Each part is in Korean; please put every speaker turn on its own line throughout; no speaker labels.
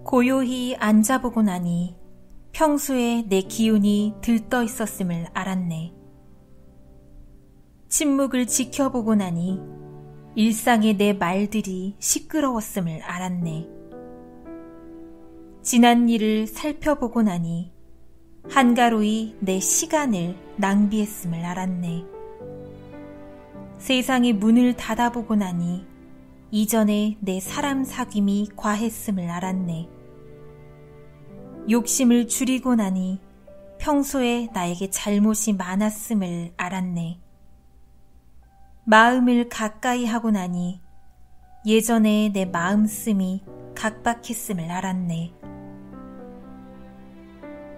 고요히 앉아보고 나니 평소에 내 기운이 들떠 있었음을 알았네. 침묵을 지켜보고 나니 일상의 내 말들이 시끄러웠음을 알았네. 지난 일을 살펴보고 나니 한가로이 내 시간을 낭비했음을 알았네. 세상의 문을 닫아보고 나니 이전에 내 사람 사귐이 과했음을 알았네. 욕심을 줄이고 나니 평소에 나에게 잘못이 많았음을 알았네. 마음을 가까이 하고 나니 예전에 내 마음씀이 각박했음을 알았네.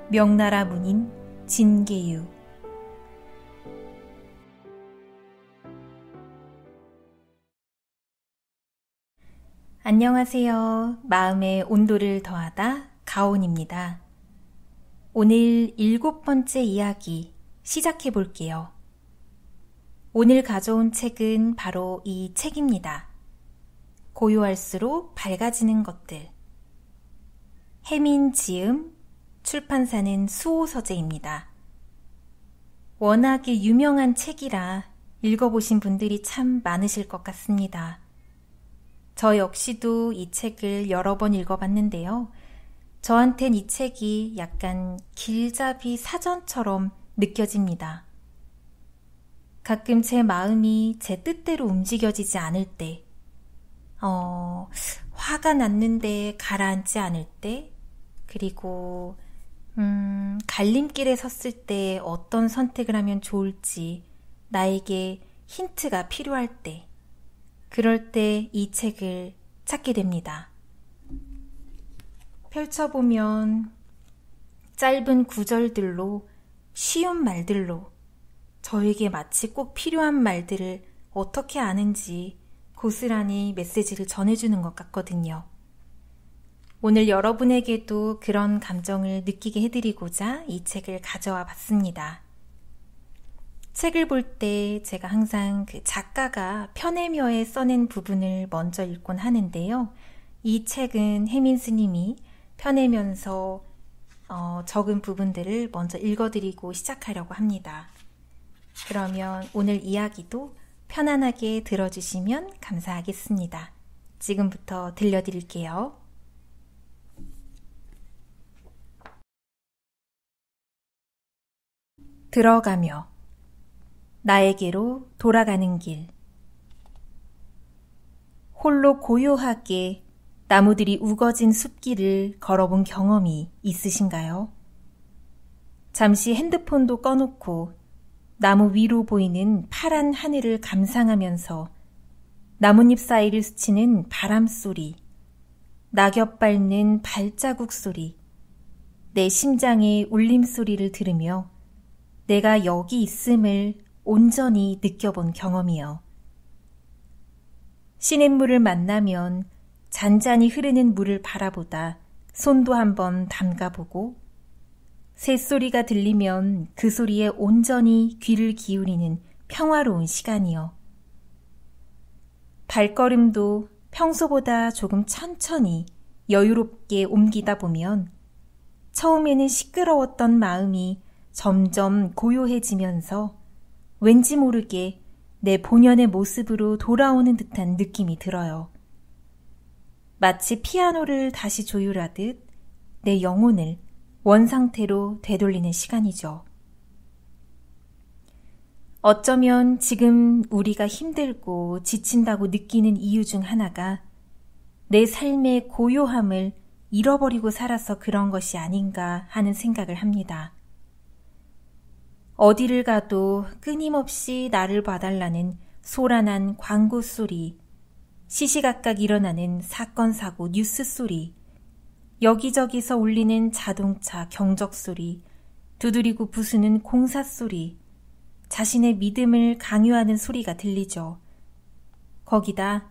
명나라 문인 진계유. 안녕하세요. 마음의 온도를 더하다 가온입니다. 오늘 7번째 이야기 시작해 볼게요. 오늘 가져온 책은 바로 이 책입니다. 고요할수록 밝아지는 것들. 해민 지음, 출판사는 수호서재입니다. 워낙에 유명한 책이라 읽어보신 분들이 참 많으실 것 같습니다. 저 역시도 이 책을 여러 번 읽어봤는데요. 저한텐 이 책이 약간 길잡이 사전처럼 느껴집니다. 가끔 제 마음이 제 뜻대로 움직여지지 않을 때, 화가 났는데 가라앉지 않을 때, 그리고 갈림길에 섰을 때 어떤 선택을 하면 좋을지 나에게 힌트가 필요할 때, 그럴 때 이 책을 찾게 됩니다. 펼쳐보면 짧은 구절들로, 쉬운 말들로 저에게 마치 꼭 필요한 말들을 어떻게 아는지 고스란히 메시지를 전해주는 것 같거든요. 오늘 여러분에게도 그런 감정을 느끼게 해드리고자 이 책을 가져와 봤습니다. 책을 볼 때 제가 항상 그 작가가 펴내며에 써낸 부분을 먼저 읽곤 하는데요. 이 책은 해민 스님이 펴내면서 적은 부분들을 먼저 읽어드리고 시작하려고 합니다. 그러면 오늘 이야기도 편안하게 들어주시면 감사하겠습니다. 지금부터 들려드릴게요. 들어가며 나에게로 돌아가는 길. 홀로 고요하게 나무들이 우거진 숲길을 걸어본 경험이 있으신가요? 잠시 핸드폰도 꺼놓고 나무 위로 보이는 파란 하늘을 감상하면서 나뭇잎 사이를 스치는 바람 소리, 낙엽 밟는 발자국 소리, 내 심장의 울림 소리를 들으며 내가 여기 있음을 온전히 느껴본 경험이요. 시냇물을 만나면 잔잔히 흐르는 물을 바라보다 손도 한번 담가보고 새소리가 들리면 그 소리에 온전히 귀를 기울이는 평화로운 시간이요. 발걸음도 평소보다 조금 천천히 여유롭게 옮기다 보면 처음에는 시끄러웠던 마음이 점점 고요해지면서 왠지 모르게 내 본연의 모습으로 돌아오는 듯한 느낌이 들어요. 마치 피아노를 다시 조율하듯 내 영혼을 원상태로 되돌리는 시간이죠. 어쩌면 지금 우리가 힘들고 지친다고 느끼는 이유 중 하나가 내 삶의 고요함을 잃어버리고 살아서 그런 것이 아닌가 하는 생각을 합니다. 어디를 가도 끊임없이 나를 봐달라는 소란한 광고 소리, 시시각각 일어나는 사건, 사고, 뉴스 소리, 여기저기서 울리는 자동차 경적 소리, 두드리고 부수는 공사 소리, 자신의 믿음을 강요하는 소리가 들리죠. 거기다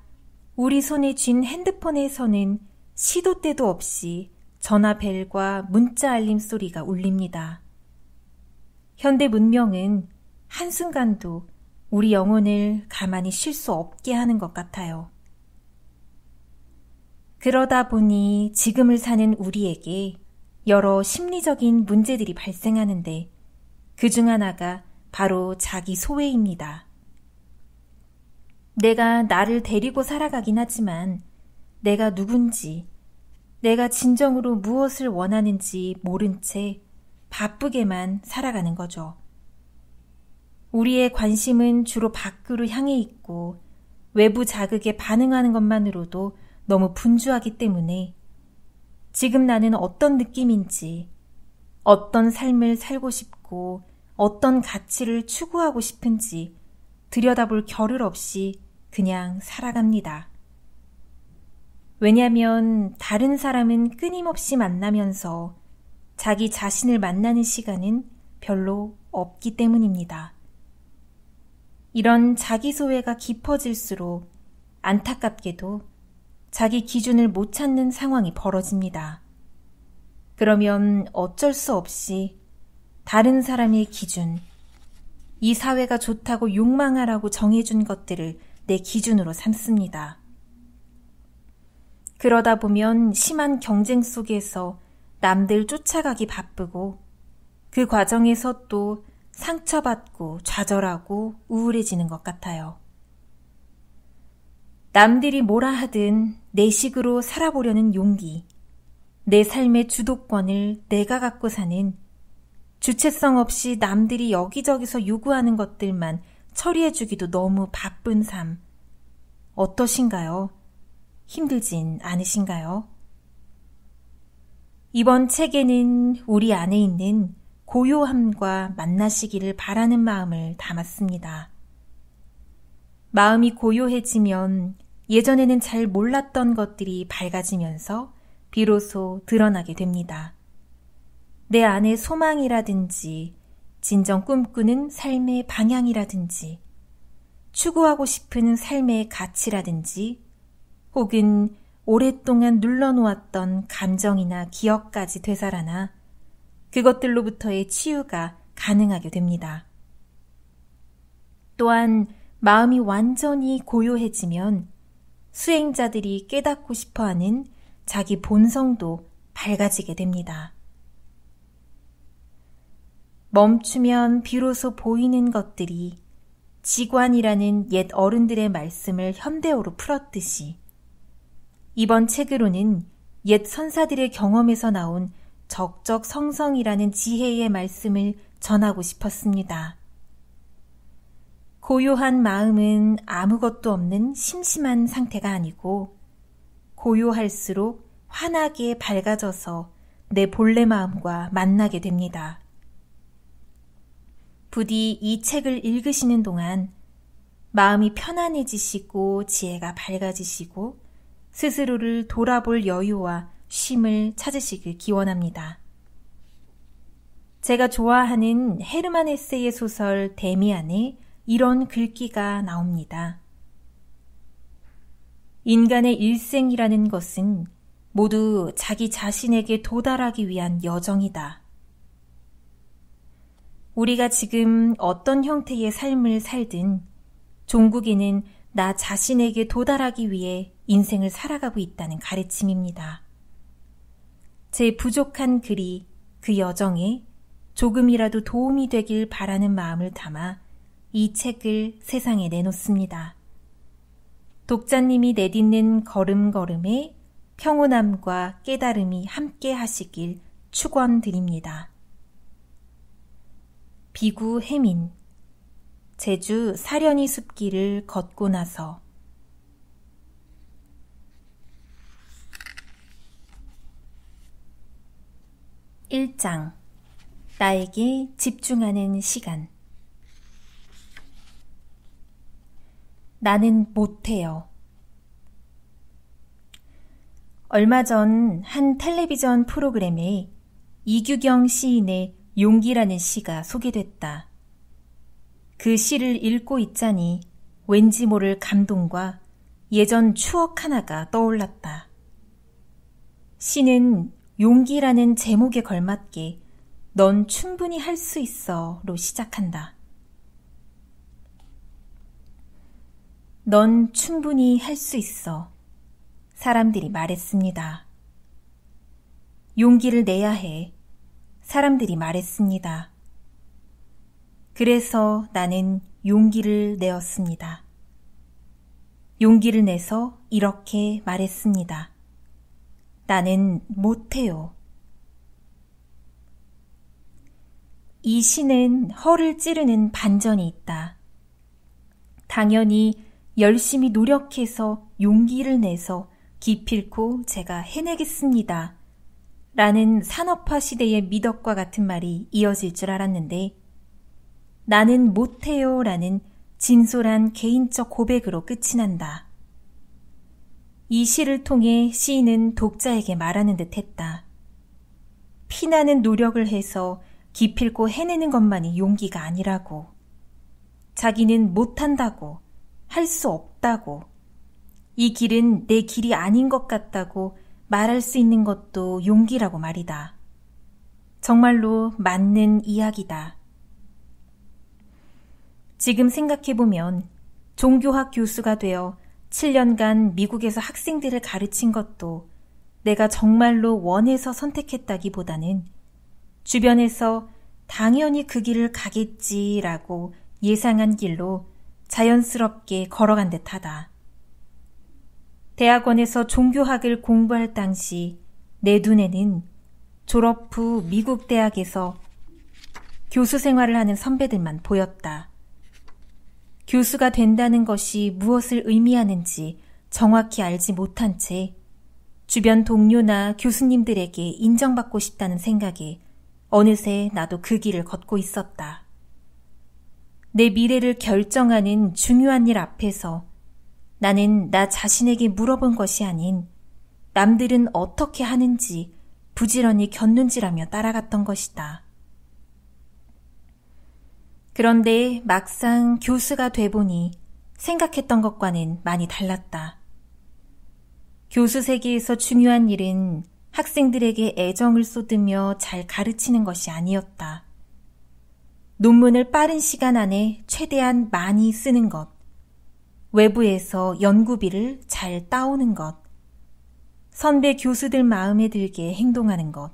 우리 손에 쥔 핸드폰에서는 시도 때도 없이 전화벨과 문자 알림 소리가 울립니다. 현대 문명은 한순간도 우리 영혼을 가만히 쉴 수 없게 하는 것 같아요. 그러다 보니 지금을 사는 우리에게 여러 심리적인 문제들이 발생하는데 그중 하나가 바로 자기 소외입니다. 내가 나를 데리고 살아가긴 하지만 내가 누군지, 내가 진정으로 무엇을 원하는지 모른 채 바쁘게만 살아가는 거죠. 우리의 관심은 주로 밖으로 향해 있고 외부 자극에 반응하는 것만으로도 너무 분주하기 때문에 지금 나는 어떤 느낌인지, 어떤 삶을 살고 싶고 어떤 가치를 추구하고 싶은지 들여다볼 겨를 없이 그냥 살아갑니다. 왜냐하면 다른 사람은 끊임없이 만나면서 자기 자신을 만나는 시간은 별로 없기 때문입니다. 이런 자기 소외가 깊어질수록 안타깝게도 자기 기준을 못 찾는 상황이 벌어집니다. 그러면 어쩔 수 없이 다른 사람의 기준, 이 사회가 좋다고 욕망하라고 정해준 것들을 내 기준으로 삼습니다. 그러다 보면 심한 경쟁 속에서 남들 쫓아가기 바쁘고 그 과정에서 또 상처받고 좌절하고 우울해지는 것 같아요. 남들이 뭐라 하든 내 식으로 살아보려는 용기, 내 삶의 주도권을 내가 갖고 사는 주체성 없이 남들이 여기저기서 요구하는 것들만 처리해주기도 너무 바쁜 삶. 어떠신가요? 힘들진 않으신가요? 이번 책에는 우리 안에 있는 고요함과 만나시기를 바라는 마음을 담았습니다. 마음이 고요해지면 예전에는 잘 몰랐던 것들이 밝아지면서 비로소 드러나게 됩니다. 내 안의 소망이라든지 진정 꿈꾸는 삶의 방향이라든지 추구하고 싶은 삶의 가치라든지 혹은 오랫동안 눌러놓았던 감정이나 기억까지 되살아나 그것들로부터의 치유가 가능하게 됩니다. 또한 마음이 완전히 고요해지면 수행자들이 깨닫고 싶어하는 자기 본성도 밝아지게 됩니다. 멈추면 비로소 보이는 것들이 지관이라는 옛 어른들의 말씀을 현대어로 풀었듯이 이번 책으로는 옛 선사들의 경험에서 나온 적적성성이라는 지혜의 말씀을 전하고 싶었습니다. 고요한 마음은 아무것도 없는 심심한 상태가 아니고 고요할수록 환하게 밝아져서 내 본래 마음과 만나게 됩니다. 부디 이 책을 읽으시는 동안 마음이 편안해지시고 지혜가 밝아지시고 스스로를 돌아볼 여유와 쉼을 찾으시길 기원합니다. 제가 좋아하는 헤르만 헤세의 소설 데미안에 이런 글귀가 나옵니다. 인간의 일생이라는 것은 모두 자기 자신에게 도달하기 위한 여정이다. 우리가 지금 어떤 형태의 삶을 살든 종국에는 나 자신에게 도달하기 위해 인생을 살아가고 있다는 가르침입니다. 제 부족한 글이 그 여정에 조금이라도 도움이 되길 바라는 마음을 담아 이 책을 세상에 내놓습니다. 독자님이 내딛는 걸음걸음에 평온함과 깨달음이 함께 하시길 축원드립니다. 비구 혜민, 제주 사려니 숲길을 걷고 나서. 1장 나에게 집중하는 시간. 나는 못해요. 얼마 전 한 텔레비전 프로그램에 이규경 시인의 용기라는 시가 소개됐다. 그 시를 읽고 있자니 왠지 모를 감동과 예전 추억 하나가 떠올랐다. 시는 용기라는 제목에 걸맞게 넌 충분히 할 수 있어로 시작한다. 넌 충분히 할 수 있어. 사람들이 말했습니다. 용기를 내야 해. 사람들이 말했습니다. 그래서 나는 용기를 내었습니다. 용기를 내서 이렇게 말했습니다. 나는 못해요. 이 시는 허를 찌르는 반전이 있다. 당연히 열심히 노력해서 용기를 내서 기필코 제가 해내겠습니다. 라는 산업화 시대의 미덕과 같은 말이 이어질 줄 알았는데 나는 못해요 라는 진솔한 개인적 고백으로 끝이 난다. 이 시를 통해 시인은 독자에게 말하는 듯 했다. 피나는 노력을 해서 기필코 해내는 것만이 용기가 아니라고. 자기는 못한다고, 할 수 없다고, 이 길은 내 길이 아닌 것 같다고 말할 수 있는 것도 용기라고 말이다. 정말로 맞는 이야기다. 지금 생각해보면 종교학 교수가 되어 7년간 미국에서 학생들을 가르친 것도 내가 정말로 원해서 선택했다기보다는 주변에서 당연히 그 길을 가겠지라고 예상한 길로 자연스럽게 걸어간 듯하다. 대학원에서 종교학을 공부할 당시 내 눈에는 졸업 후 미국 대학에서 교수 생활을 하는 선배들만 보였다. 교수가 된다는 것이 무엇을 의미하는지 정확히 알지 못한 채 주변 동료나 교수님들에게 인정받고 싶다는 생각에 어느새 나도 그 길을 걷고 있었다. 내 미래를 결정하는 중요한 일 앞에서 나는 나 자신에게 물어본 것이 아닌 남들은 어떻게 하는지 부지런히 곁눈질하며 따라갔던 것이다. 그런데 막상 교수가 돼보니 생각했던 것과는 많이 달랐다. 교수 세계에서 중요한 일은 학생들에게 애정을 쏟으며 잘 가르치는 것이 아니었다. 논문을 빠른 시간 안에 최대한 많이 쓰는 것, 외부에서 연구비를 잘 따오는 것, 선배 교수들 마음에 들게 행동하는 것,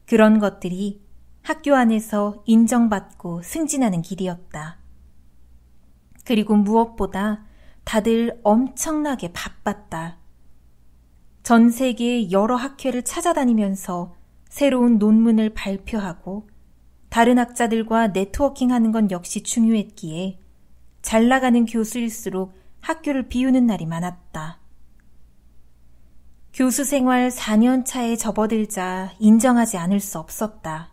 그런 것들이 학교 안에서 인정받고 승진하는 길이었다. 그리고 무엇보다 다들 엄청나게 바빴다. 전 세계 여러 학회를 찾아다니면서 새로운 논문을 발표하고 다른 학자들과 네트워킹하는 건 역시 중요했기에 잘 나가는 교수일수록 학교를 비우는 날이 많았다. 교수 생활 4년 차에 접어들자 인정하지 않을 수 없었다.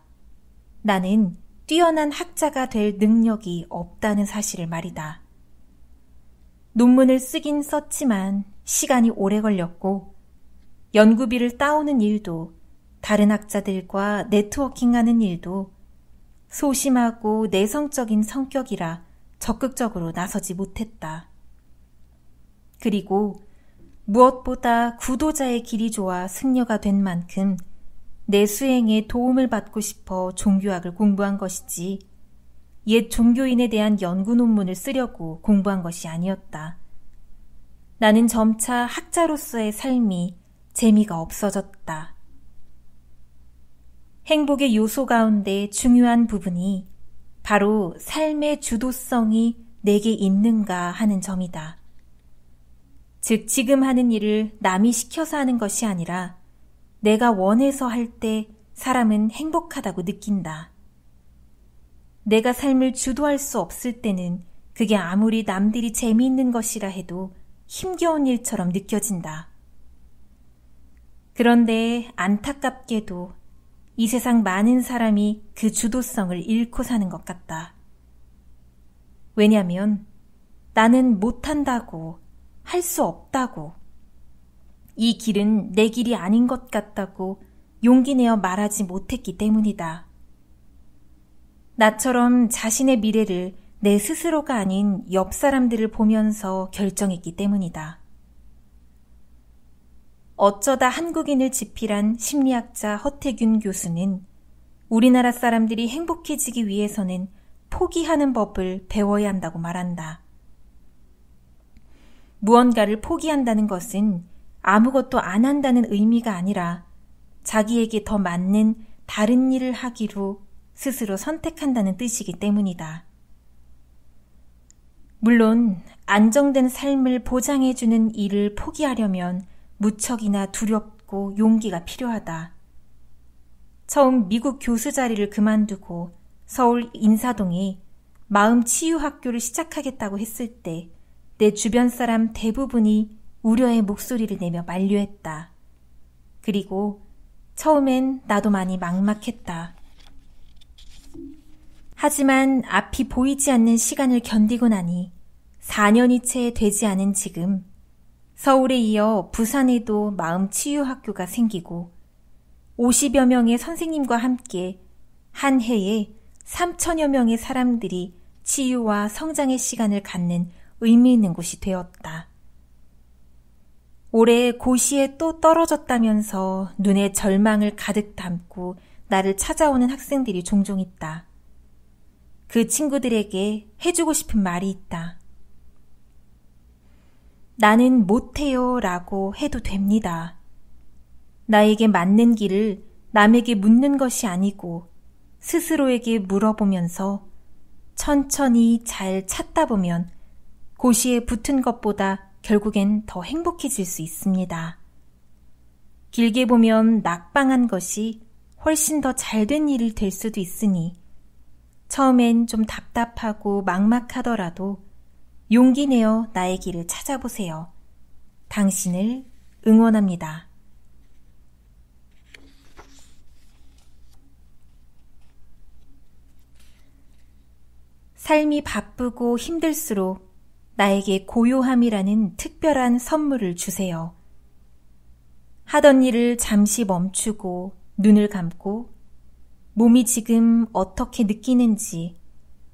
나는 뛰어난 학자가 될 능력이 없다는 사실을 말이다. 논문을 쓰긴 썼지만 시간이 오래 걸렸고 연구비를 따오는 일도 다른 학자들과 네트워킹하는 일도 소심하고 내성적인 성격이라 적극적으로 나서지 못했다. 그리고 무엇보다 구도자의 길이 좋아 승려가 된 만큼 내 수행에 도움을 받고 싶어 종교학을 공부한 것이지 옛 종교인에 대한 연구 논문을 쓰려고 공부한 것이 아니었다. 나는 점차 학자로서의 삶이 재미가 없어졌다. 행복의 요소 가운데 중요한 부분이 바로 삶의 주도성이 내게 있는가 하는 점이다. 즉 지금 하는 일을 남이 시켜서 하는 것이 아니라 내가 원해서 할 때 사람은 행복하다고 느낀다. 내가 삶을 주도할 수 없을 때는 그게 아무리 남들이 재미있는 것이라 해도 힘겨운 일처럼 느껴진다. 그런데 안타깝게도 이 세상 많은 사람이 그 주도성을 잃고 사는 것 같다. 왜냐하면 나는 못한다고, 할 수 없다고, 이 길은 내 길이 아닌 것 같다고 용기 내어 말하지 못했기 때문이다. 나처럼 자신의 미래를 내 스스로가 아닌 옆 사람들을 보면서 결정했기 때문이다. 어쩌다 한국인을 집필한 심리학자 허태균 교수는 우리나라 사람들이 행복해지기 위해서는 포기하는 법을 배워야 한다고 말한다. 무언가를 포기한다는 것은 아무것도 안 한다는 의미가 아니라 자기에게 더 맞는 다른 일을 하기로 스스로 선택한다는 뜻이기 때문이다. 물론 안정된 삶을 보장해주는 일을 포기하려면 무척이나 두렵고 용기가 필요하다. 처음 미국 교수 자리를 그만두고 서울 인사동에 마음치유학교를 시작하겠다고 했을 때 내 주변 사람 대부분이 우려의 목소리를 내며 만류했다. 그리고 처음엔 나도 많이 막막했다. 하지만 앞이 보이지 않는 시간을 견디고 나니 4년이 채 되지 않은 지금 서울에 이어 부산에도 마음치유학교가 생기고 50여 명의 선생님과 함께 한 해에 3천여 명의 사람들이 치유와 성장의 시간을 갖는 의미 있는 곳이 되었다. 올해 고시에 또 떨어졌다면서 눈에 절망을 가득 담고 나를 찾아오는 학생들이 종종 있다. 그 친구들에게 해주고 싶은 말이 있다. 나는 못해요 라고 해도 됩니다. 나에게 맞는 길을 남에게 묻는 것이 아니고 스스로에게 물어보면서 천천히 잘 찾다 보면 고시에 붙은 것보다 결국엔 더 행복해질 수 있습니다. 길게 보면 낙방한 것이 훨씬 더 잘된 일이 될 수도 있으니 처음엔 좀 답답하고 막막하더라도 용기 내어 나의 길을 찾아보세요. 당신을 응원합니다. 삶이 바쁘고 힘들수록 나에게 고요함이라는 특별한 선물을 주세요. 하던 일을 잠시 멈추고 눈을 감고 몸이 지금 어떻게 느끼는지,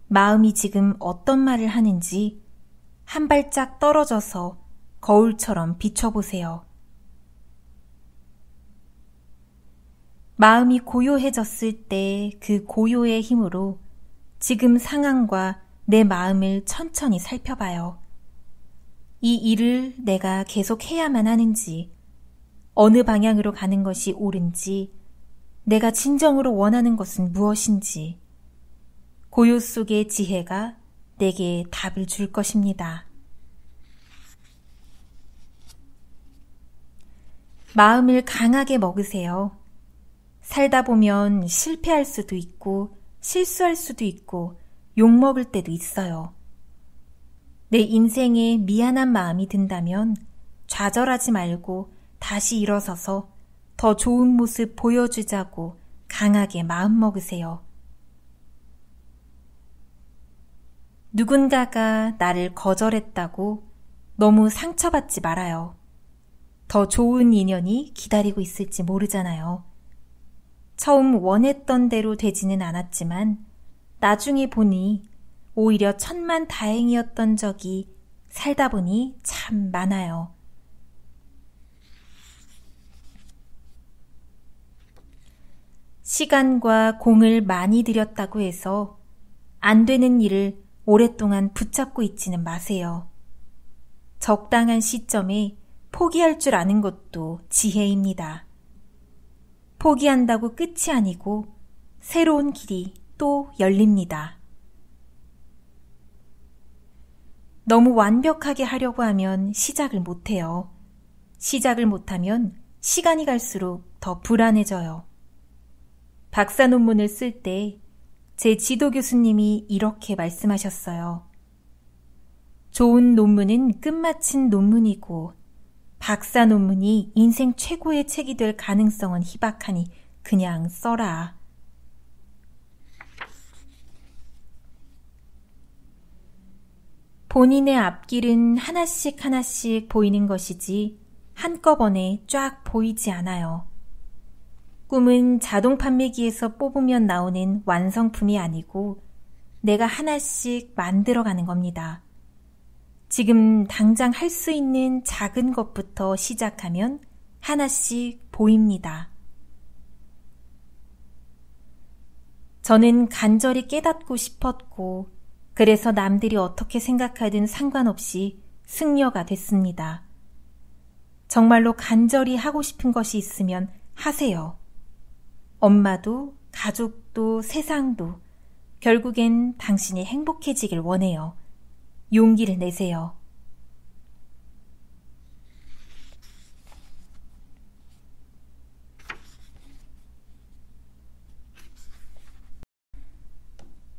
마음이 지금 어떤 말을 하는지 한 발짝 떨어져서 거울처럼 비춰보세요. 마음이 고요해졌을 때 그 고요의 힘으로 지금 상황과 내 마음을 천천히 살펴봐요. 이 일을 내가 계속 해야만 하는지, 어느 방향으로 가는 것이 옳은지, 내가 진정으로 원하는 것은 무엇인지, 고요 속의 지혜가 내게 답을 줄 것입니다. 마음을 강하게 먹으세요. 살다 보면 실패할 수도 있고 실수할 수도 있고 욕먹을 때도 있어요. 내 인생에 미안한 마음이 든다면 좌절하지 말고 다시 일어서서 더 좋은 모습 보여주자고 강하게 마음먹으세요. 누군가가 나를 거절했다고 너무 상처받지 말아요. 더 좋은 인연이 기다리고 있을지 모르잖아요. 처음 원했던 대로 되지는 않았지만 나중에 보니 오히려 천만다행이었던 적이 살다 보니 참 많아요. 시간과 공을 많이 들였다고 해서 안 되는 일을 오랫동안 붙잡고 있지는 마세요. 적당한 시점에 포기할 줄 아는 것도 지혜입니다. 포기한다고 끝이 아니고 새로운 길이 또 열립니다. 너무 완벽하게 하려고 하면 시작을 못해요. 시작을 못하면 시간이 갈수록 더 불안해져요. 박사 논문을 쓸 때 제 지도 교수님이 이렇게 말씀하셨어요. 좋은 논문은 끝마친 논문이고 박사 논문이 인생 최고의 책이 될 가능성은 희박하니 그냥 써라. 본인의 앞길은 하나씩 하나씩 보이는 것이지 한꺼번에 쫙 보이지 않아요. 꿈은 자동 판매기에서 뽑으면 나오는 완성품이 아니고 내가 하나씩 만들어가는 겁니다. 지금 당장 할 수 있는 작은 것부터 시작하면 하나씩 보입니다. 저는 간절히 깨닫고 싶었고 그래서 남들이 어떻게 생각하든 상관없이 승려가 됐습니다. 정말로 간절히 하고 싶은 것이 있으면 하세요. 엄마도 가족도 세상도 결국엔 당신이 행복해지길 원해요. 용기를 내세요.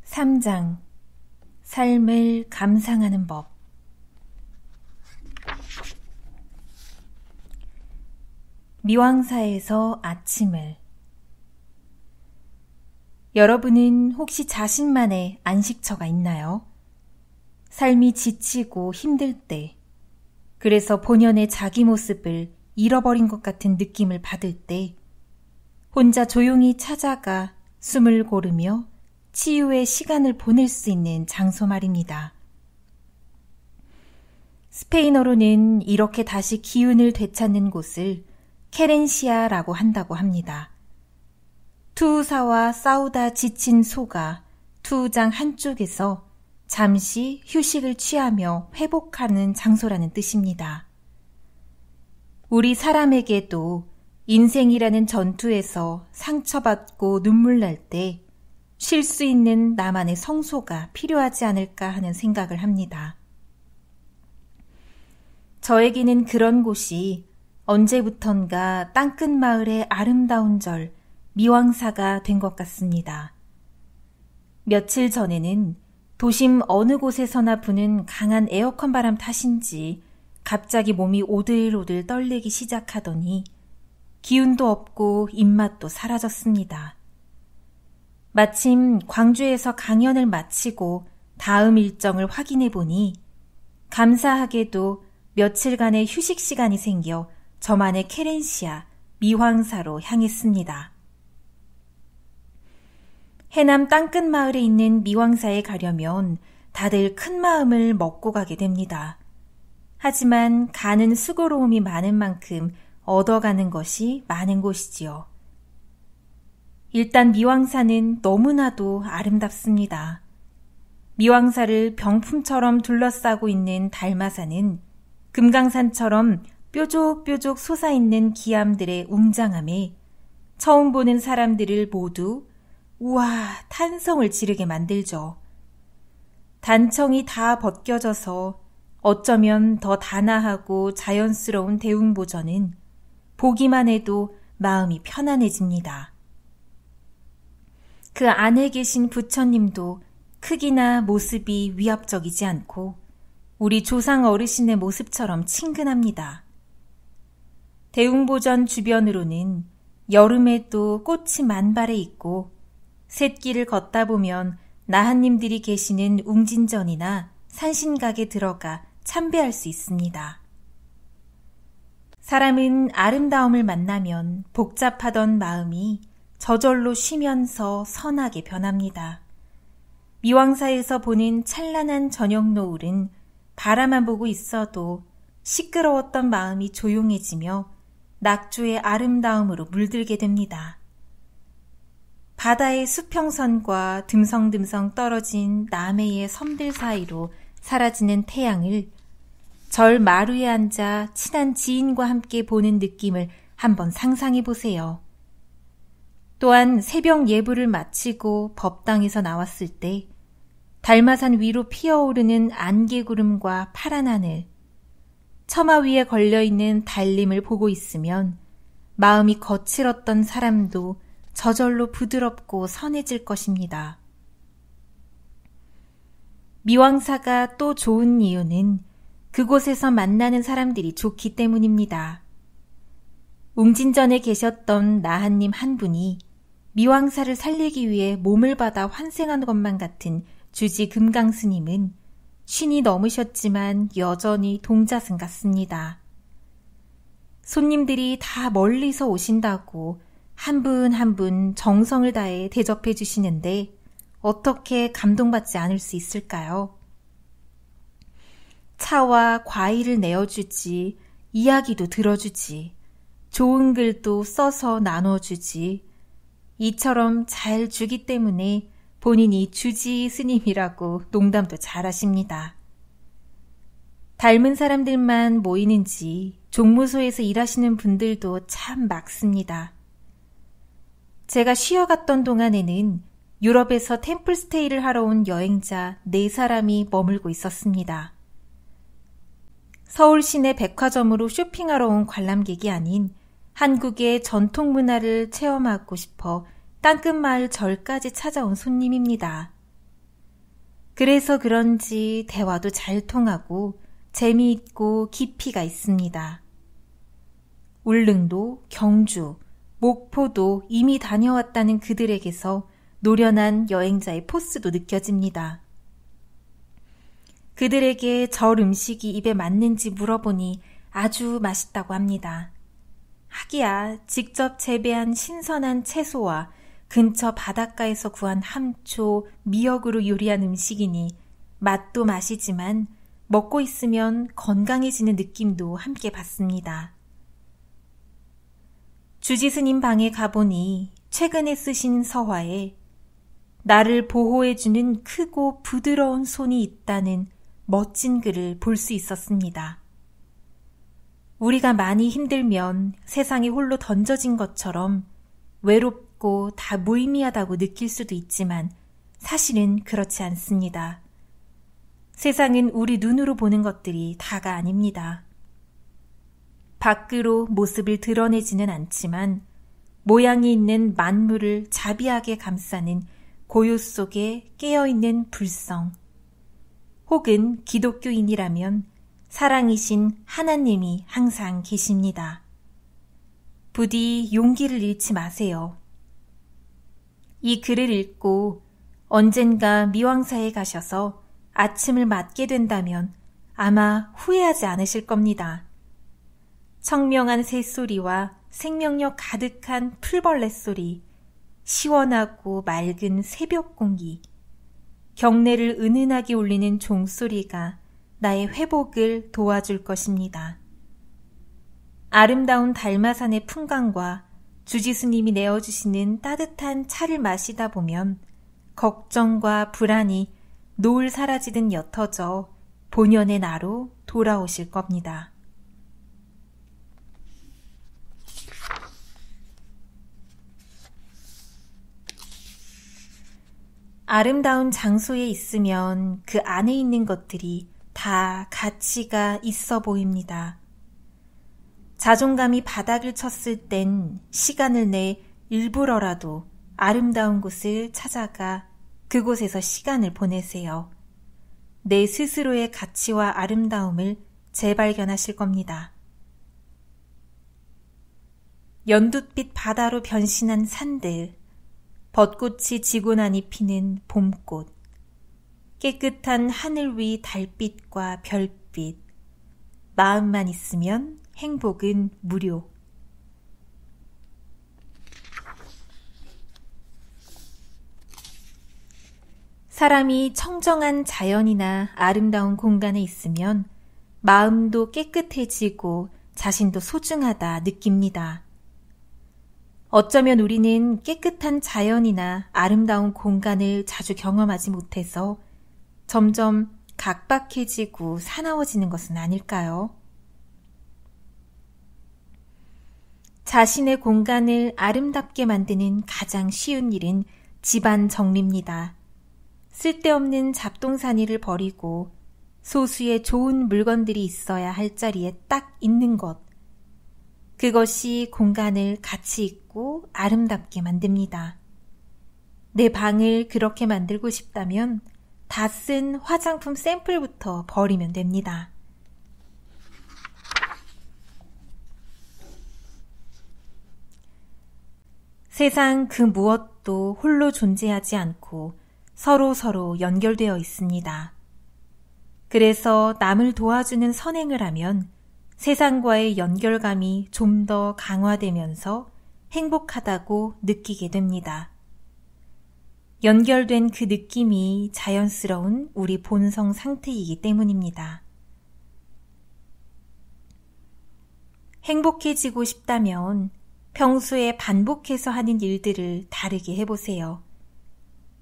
(3장) 삶을 감상하는 법. 미왕사에서 아침을. 여러분은 혹시 자신만의 안식처가 있나요? 삶이 지치고 힘들 때, 그래서 본연의 자기 모습을 잃어버린 것 같은 느낌을 받을 때, 혼자 조용히 찾아가 숨을 고르며 치유의 시간을 보낼 수 있는 장소 말입니다. 스페인어로는 이렇게 다시 기운을 되찾는 곳을 케렌시아라고 한다고 합니다. 투우사와 싸우다 지친 소가 투우장 한쪽에서 잠시 휴식을 취하며 회복하는 장소라는 뜻입니다. 우리 사람에게도 인생이라는 전투에서 상처받고 눈물 날 때 쉴 수 있는 나만의 성소가 필요하지 않을까 하는 생각을 합니다. 저에게는 그런 곳이 언제부턴가 땅끝 마을의 아름다운 절 미왕사가 된 것 같습니다. 며칠 전에는 도심 어느 곳에서나 부는 강한 에어컨 바람 탓인지 갑자기 몸이 오들오들 떨리기 시작하더니 기운도 없고 입맛도 사라졌습니다. 마침 광주에서 강연을 마치고 다음 일정을 확인해 보니 감사하게도 며칠간의 휴식 시간이 생겨 저만의 케렌시아 미황사로 향했습니다. 해남 땅끝 마을에 있는 미왕사에 가려면 다들 큰 마음을 먹고 가게 됩니다. 하지만 가는 수고로움이 많은 만큼 얻어가는 것이 많은 곳이지요. 일단 미왕사는 너무나도 아름답습니다. 미왕사를 병품처럼 둘러싸고 있는 달마산은 금강산처럼 뾰족뾰족 솟아있는 기암들의 웅장함에 처음 보는 사람들을 모두 우와 탄성을 지르게 만들죠. 단청이 다 벗겨져서 어쩌면 더 단아하고 자연스러운 대웅보전은 보기만 해도 마음이 편안해집니다. 그 안에 계신 부처님도 크기나 모습이 위압적이지 않고 우리 조상 어르신의 모습처럼 친근합니다. 대웅보전 주변으로는 여름에도 꽃이 만발해 있고 샛길을 걷다 보면 나한님들이 계시는 웅진전이나 산신각에 들어가 참배할 수 있습니다. 사람은 아름다움을 만나면 복잡하던 마음이 저절로 쉬면서 선하게 변합니다. 미왕사에서 보는 찬란한 저녁 노을은 바라만 보고 있어도 시끄러웠던 마음이 조용해지며 낙조의 아름다움으로 물들게 됩니다. 바다의 수평선과 듬성듬성 떨어진 남해의 섬들 사이로 사라지는 태양을 절 마루에 앉아 친한 지인과 함께 보는 느낌을 한번 상상해 보세요. 또한 새벽 예불을 마치고 법당에서 나왔을 때 달마산 위로 피어오르는 안개구름과 파란 하늘, 처마 위에 걸려있는 달림을 보고 있으면 마음이 거칠었던 사람도 저절로 부드럽고 선해질 것입니다. 미왕사가 또 좋은 이유는 그곳에서 만나는 사람들이 좋기 때문입니다. 웅진전에 계셨던 나한님 한 분이 미왕사를 살리기 위해 몸을 받아 환생한 것만 같은 주지 금강스님은 쉰이 넘으셨지만 여전히 동자승 같습니다. 손님들이 다 멀리서 오신다고 한 분 한 분 정성을 다해 대접해 주시는데 어떻게 감동받지 않을 수 있을까요? 차와 과일을 내어주지, 이야기도 들어주지, 좋은 글도 써서 나눠주지, 이처럼 잘 주기 때문에 본인이 주지 스님이라고 농담도 잘하십니다. 닮은 사람들만 모이는지 종무소에서 일하시는 분들도 참 많습니다. 제가 쉬어갔던 동안에는 유럽에서 템플스테이를 하러 온 여행자 4사람이 머물고 있었습니다. 서울 시내 백화점으로 쇼핑하러 온 관람객이 아닌 한국의 전통 문화를 체험하고 싶어 땅끝마을 절까지 찾아온 손님입니다. 그래서 그런지 대화도 잘 통하고 재미있고 깊이가 있습니다. 울릉도, 경주, 목포도 이미 다녀왔다는 그들에게서 노련한 여행자의 포스도 느껴집니다. 그들에게 절 음식이 입에 맞는지 물어보니 아주 맛있다고 합니다. 하기야 직접 재배한 신선한 채소와 근처 바닷가에서 구한 함초, 미역으로 요리한 음식이니 맛도 맛이지만 먹고 있으면 건강해지는 느낌도 함께 받습니다. 주지스님 방에 가보니 최근에 쓰신 서화에 나를 보호해주는 크고 부드러운 손이 있다는 멋진 글을 볼 수 있었습니다. 우리가 많이 힘들면 세상에 홀로 던져진 것처럼 외롭고 다 무의미하다고 느낄 수도 있지만 사실은 그렇지 않습니다. 세상은 우리 눈으로 보는 것들이 다가 아닙니다. 밖으로 모습을 드러내지는 않지만 모양이 있는 만물을 자비하게 감싸는 고요 속에 깨어있는 불성, 혹은 기독교인이라면 사랑이신 하나님이 항상 계십니다. 부디 용기를 잃지 마세요. 이 글을 읽고 언젠가 미왕사에 가셔서 아침을 맞게 된다면 아마 후회하지 않으실 겁니다. 청명한 새소리와 생명력 가득한 풀벌레 소리, 시원하고 맑은 새벽 공기, 경내를 은은하게 울리는 종소리가 나의 회복을 도와줄 것입니다. 아름다운 달마산의 풍광과 주지스님이 내어주시는 따뜻한 차를 마시다 보면 걱정과 불안이 노을 사라지듯 옅어져 본연의 나로 돌아오실 겁니다. 아름다운 장소에 있으면 그 안에 있는 것들이 다 가치가 있어 보입니다. 자존감이 바닥을 쳤을 땐 시간을 내 일부러라도 아름다운 곳을 찾아가 그곳에서 시간을 보내세요. 내 스스로의 가치와 아름다움을 재발견하실 겁니다. 연두빛 바다로 변신한 산들, 벚꽃이 지고 나니 피는 봄꽃, 깨끗한 하늘 위 달빛과 별빛, 마음만 있으면 행복은 무료. 사람이 청정한 자연이나 아름다운 공간에 있으면 마음도 깨끗해지고 자신도 소중하다 느낍니다. 어쩌면 우리는 깨끗한 자연이나 아름다운 공간을 자주 경험하지 못해서 점점 각박해지고 사나워지는 것은 아닐까요? 자신의 공간을 아름답게 만드는 가장 쉬운 일은 집안 정리입니다. 쓸데없는 잡동사니를 버리고 소수의 좋은 물건들이 있어야 할 자리에 딱 있는 것. 그것이 공간을 가치 있고 아름답게 만듭니다. 내 방을 그렇게 만들고 싶다면 다 쓴 화장품 샘플부터 버리면 됩니다. 세상 그 무엇도 홀로 존재하지 않고 서로 연결되어 있습니다. 그래서 남을 도와주는 선행을 하면 세상과의 연결감이 좀 더 강화되면서 행복하다고 느끼게 됩니다. 연결된 그 느낌이 자연스러운 우리 본성 상태이기 때문입니다. 행복해지고 싶다면 평소에 반복해서 하는 일들을 다르게 해보세요.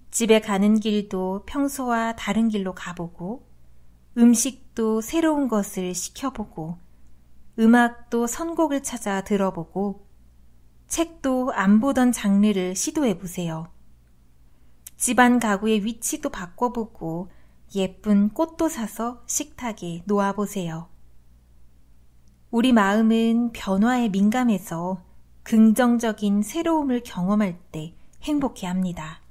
집에 가는 길도 평소와 다른 길로 가보고 음식도 새로운 것을 시켜보고 음악도 선곡을 찾아 들어보고 책도 안 보던 장르를 시도해보세요. 집안 가구의 위치도 바꿔보고 예쁜 꽃도 사서 식탁에 놓아보세요. 우리 마음은 변화에 민감해서 긍정적인 새로움을 경험할 때 행복해합니다.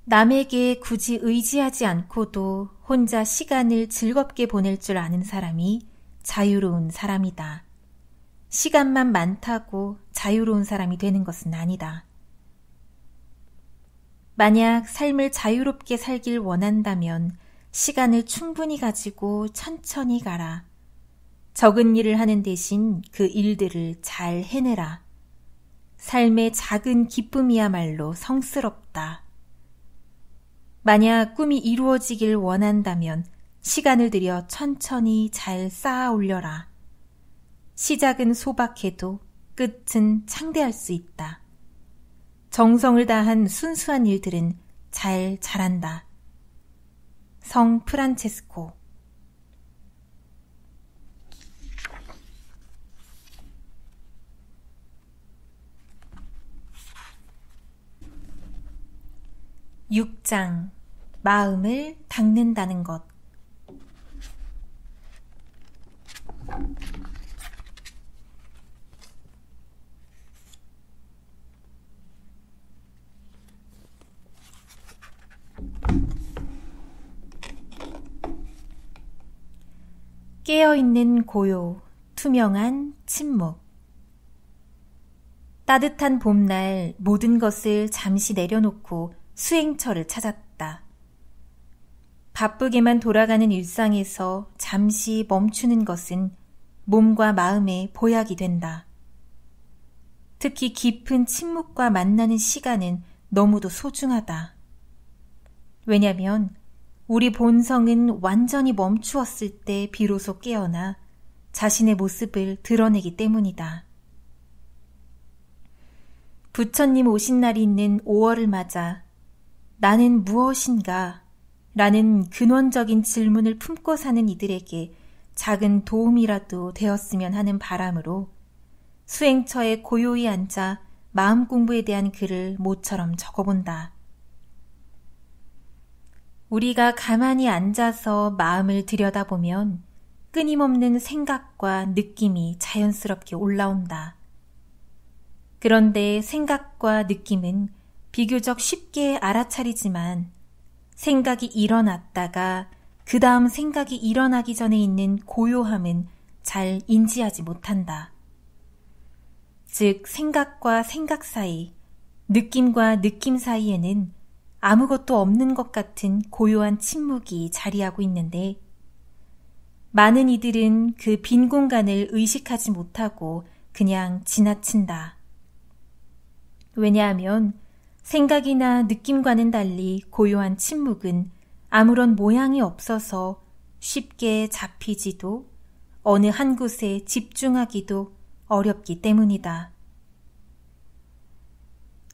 남에게 굳이 의지하지 않고도 혼자 시간을 즐겁게 보낼 줄 아는 사람이 자유로운 사람이다. 시간만 많다고 자유로운 사람이 되는 것은 아니다. 만약 삶을 자유롭게 살길 원한다면 시간을 충분히 가지고 천천히 가라. 적은 일을 하는 대신 그 일들을 잘 해내라. 삶의 작은 기쁨이야말로 성스럽다. 만약 꿈이 이루어지길 원한다면 시간을 들여 천천히 잘 쌓아 올려라. 시작은 소박해도 끝은 창대할 수 있다. 정성을 다한 순수한 일들은 잘 자란다. 성 프란체스코. (6장) 마음을 닦는다는 것. 깨어있는 고요, 투명한 침묵. 따뜻한 봄날 모든 것을 잠시 내려놓고 수행처를 찾았다. 바쁘게만 돌아가는 일상에서 잠시 멈추는 것은 몸과 마음의 보약이 된다. 특히 깊은 침묵과 만나는 시간은 너무도 소중하다. 왜냐하면 우리 본성은 완전히 멈추었을 때 비로소 깨어나 자신의 모습을 드러내기 때문이다. 부처님 오신 날이 있는 5월을 맞아 나는 무엇인가? 라는 근원적인 질문을 품고 사는 이들에게 작은 도움이라도 되었으면 하는 바람으로 수행처에 고요히 앉아 마음 공부에 대한 글을 모처럼 적어본다. 우리가 가만히 앉아서 마음을 들여다보면 끊임없는 생각과 느낌이 자연스럽게 올라온다. 그런데 생각과 느낌은 비교적 쉽게 알아차리지만 생각이 일어났다가 그 다음 생각이 일어나기 전에 있는 고요함은 잘 인지하지 못한다. 즉 생각과 생각 사이, 느낌과 느낌 사이에는 아무것도 없는 것 같은 고요한 침묵이 자리하고 있는데 많은 이들은 그 빈 공간을 의식하지 못하고 그냥 지나친다. 왜냐하면 생각이나 느낌과는 달리 고요한 침묵은 아무런 모양이 없어서 쉽게 잡히지도 어느 한 곳에 집중하기도 어렵기 때문이다.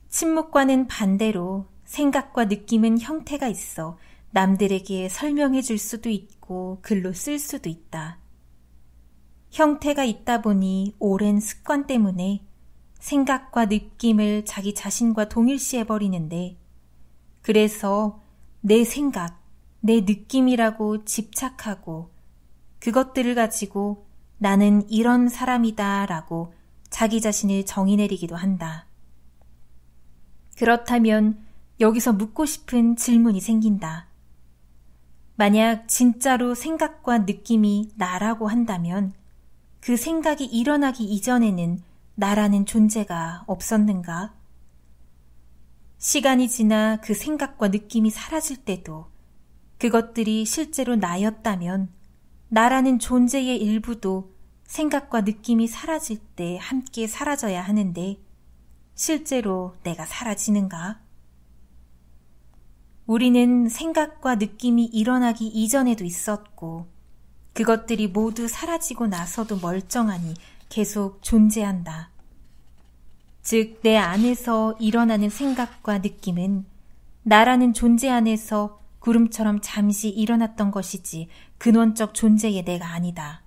침묵과는 반대로 생각과 느낌은 형태가 있어 남들에게 설명해 줄 수도 있고 글로 쓸 수도 있다. 형태가 있다 보니 오랜 습관 때문에 생각과 느낌을 자기 자신과 동일시해버리는데 그래서 내 생각, 내 느낌이라고 집착하고 그것들을 가지고 나는 이런 사람이다 라고 자기 자신을 정의 내리기도 한다. 그렇다면 여기서 묻고 싶은 질문이 생긴다. 만약 진짜로 생각과 느낌이 나라고 한다면 그 생각이 일어나기 이전에는 나라는 존재가 없었는가? 시간이 지나 그 생각과 느낌이 사라질 때도 그것들이 실제로 나였다면 나라는 존재의 일부도 생각과 느낌이 사라질 때 함께 사라져야 하는데 실제로 내가 사라지는가? 우리는 생각과 느낌이 일어나기 이전에도 있었고 그것들이 모두 사라지고 나서도 멀쩡하니 계속 존재한다. 즉 내 안에서 일어나는 생각과 느낌은 나라는 존재 안에서 구름처럼 잠시 일어났던 것이지 근원적 존재의 내가 아니다.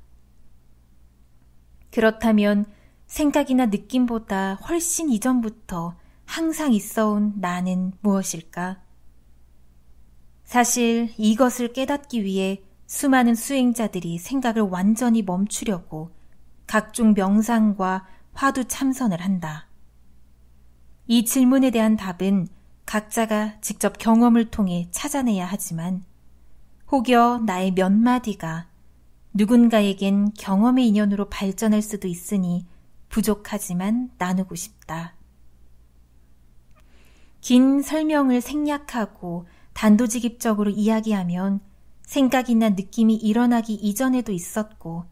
그렇다면 생각이나 느낌보다 훨씬 이전부터 항상 있어온 나는 무엇일까? 사실 이것을 깨닫기 위해 수많은 수행자들이 생각을 완전히 멈추려고 각종 명상과 화두 참선을 한다. 이 질문에 대한 답은 각자가 직접 경험을 통해 찾아내야 하지만 혹여 나의 몇 마디가 누군가에겐 경험의 인연으로 발전할 수도 있으니 부족하지만 나누고 싶다. 긴 설명을 생략하고 단도직입적으로 이야기하면 생각이나 느낌이 일어나기 이전에도 있었고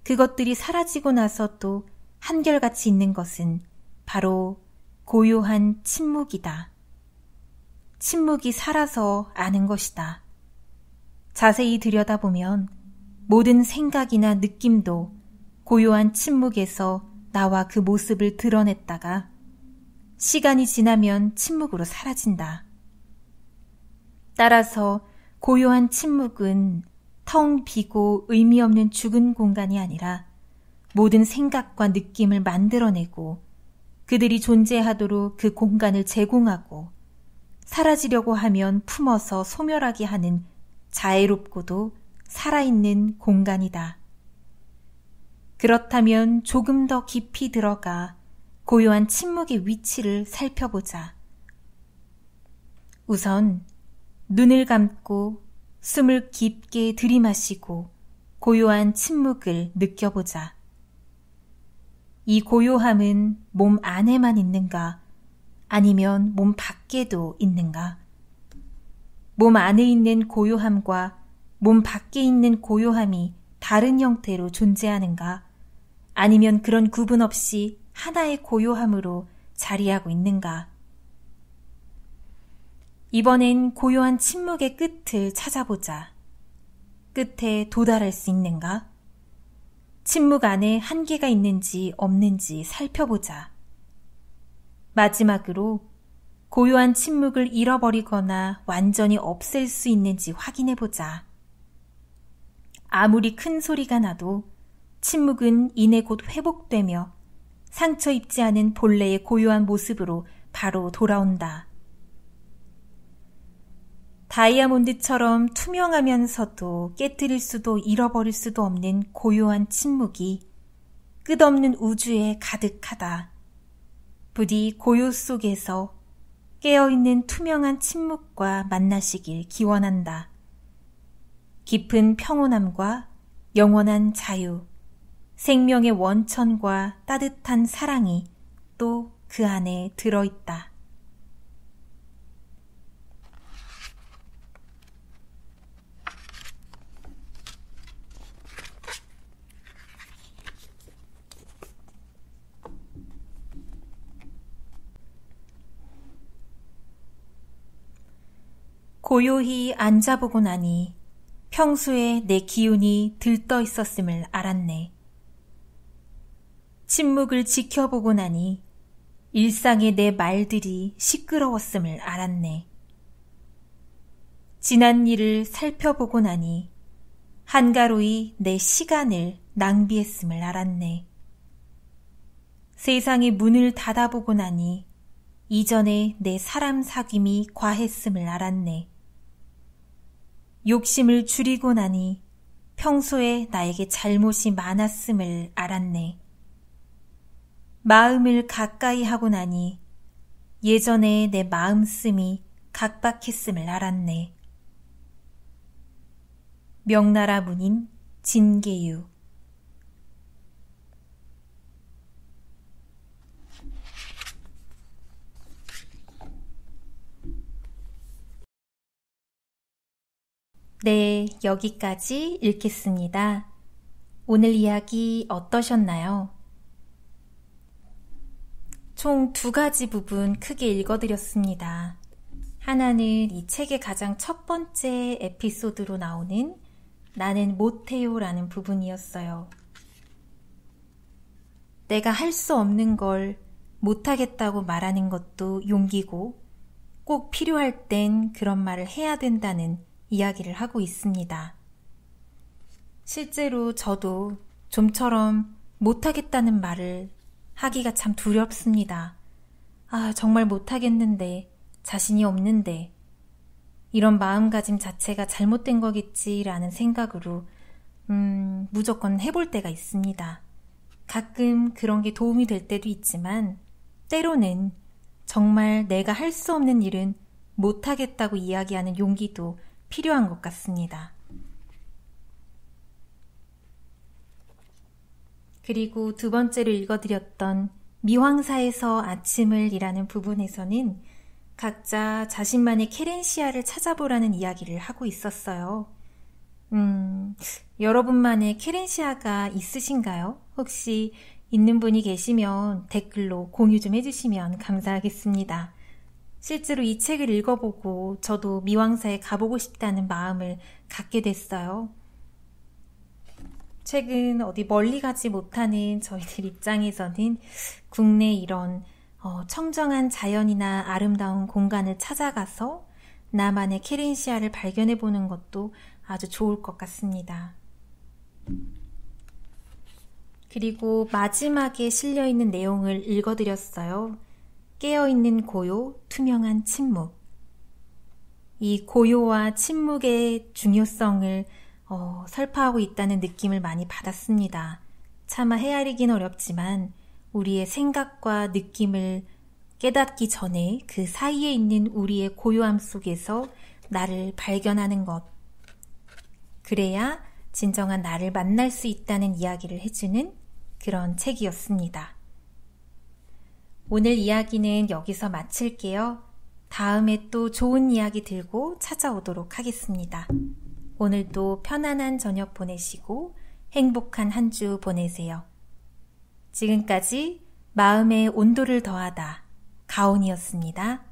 그것들이 사라지고 나서도 한결같이 있는 것은 바로 고요한 침묵이다. 침묵이 살아서 아는 것이다. 자세히 들여다보면 모든 생각이나 느낌도 고요한 침묵에서 나와 그 모습을 드러냈다가 시간이 지나면 침묵으로 사라진다. 따라서 고요한 침묵은 텅 비고 의미 없는 죽은 공간이 아니라 모든 생각과 느낌을 만들어내고 그들이 존재하도록 그 공간을 제공하고 사라지려고 하면 품어서 소멸하게 하는 자애롭고도 살아있는 공간이다. 그렇다면 조금 더 깊이 들어가 고요한 침묵의 위치를 살펴보자. 우선 눈을 감고 숨을 깊게 들이마시고 고요한 침묵을 느껴보자. 이 고요함은 몸 안에만 있는가? 아니면 몸 밖에도 있는가? 몸 안에 있는 고요함과 몸 밖에 있는 고요함이 다른 형태로 존재하는가? 아니면 그런 구분 없이 하나의 고요함으로 자리하고 있는가? 이번엔 고요한 침묵의 끝을 찾아보자. 끝에 도달할 수 있는가? 침묵 안에 한계가 있는지 없는지 살펴보자. 마지막으로 고요한 침묵을 잃어버리거나 완전히 없앨 수 있는지 확인해보자. 아무리 큰 소리가 나도 침묵은 이내 곧 회복되며 상처 입지 않은 본래의 고요한 모습으로 바로 돌아온다. 다이아몬드처럼 투명하면서도 깨뜨릴 수도 잃어버릴 수도 없는 고요한 침묵이 끝없는 우주에 가득하다. 부디 고요 속에서 깨어있는 투명한 침묵과 만나시길 기원한다. 깊은 평온함과 영원한 자유, 생명의 원천과 따뜻한 사랑이 또 그 안에 들어있다. 고요히 앉아보고 나니 평소에 내 기운이 들떠 있었음을 알았네. 침묵을 지켜보고 나니 일상의 내 말들이 시끄러웠음을 알았네. 지난 일을 살펴보고 나니 한가로이 내 시간을 낭비했음을 알았네. 세상의 문을 닫아보고 나니 이전에 내 사람 사귐이 과했음을 알았네. 욕심을 줄이고 나니 평소에 나에게 잘못이 많았음을 알았네. 마음을 가까이 하고 나니 예전에 내 마음씀이 각박했음을 알았네. 명나라 문인 진계유. 네, 여기까지 읽겠습니다. 오늘 이야기 어떠셨나요? 총 2가지 부분 크게 읽어드렸습니다. 하나는 이 책의 가장 첫 번째 에피소드로 나오는 나는 못해요 라는 부분이었어요. 내가 할 수 없는 걸 못하겠다고 말하는 것도 용기고 꼭 필요할 땐 그런 말을 해야 된다는 이야기를 하고 있습니다. 실제로 저도 좀처럼 못하겠다는 말을 하기가 참 두렵습니다. 정말 못하겠는데, 자신이 없는데, 이런 마음가짐 자체가 잘못된 거겠지라는 생각으로 무조건 해볼 때가 있습니다. 가끔 그런 게 도움이 될 때도 있지만 때로는 정말 내가 할 수 없는 일은 못하겠다고 이야기하는 용기도 필요한 것 같습니다. 그리고 두 번째로 읽어드렸던 미황사에서 아침을 이라는 부분에서는 각자 자신만의 케렌시아를 찾아보라는 이야기를 하고 있었어요. 여러분만의 케렌시아가 있으신가요? 혹시 있는 분이 계시면 댓글로 공유 좀 해주시면 감사하겠습니다. 실제로 이 책을 읽어보고 저도 미황사에 가보고 싶다는 마음을 갖게 됐어요. 최근 어디 멀리 가지 못하는 저희들 입장에서는 국내 이런 청정한 자연이나 아름다운 공간을 찾아가서 나만의 케렌시아를 발견해보는 것도 아주 좋을 것 같습니다. 그리고 마지막에 실려있는 내용을 읽어드렸어요. 깨어있는 고요, 투명한 침묵. 이 고요와 침묵의 중요성을 설파하고 있다는 느낌을 많이 받았습니다. 차마 헤아리긴 어렵지만 우리의 생각과 느낌을 깨닫기 전에 그 사이에 있는 우리의 고요함 속에서 나를 발견하는 것. 그래야 진정한 나를 만날 수 있다는 이야기를 해주는 그런 책이었습니다. 오늘 이야기는 여기서 마칠게요. 다음에 또 좋은 이야기 들고 찾아오도록 하겠습니다. 오늘도 편안한 저녁 보내시고 행복한 한 주 보내세요. 지금까지 마음의 온도를 더하다 가온이었습니다.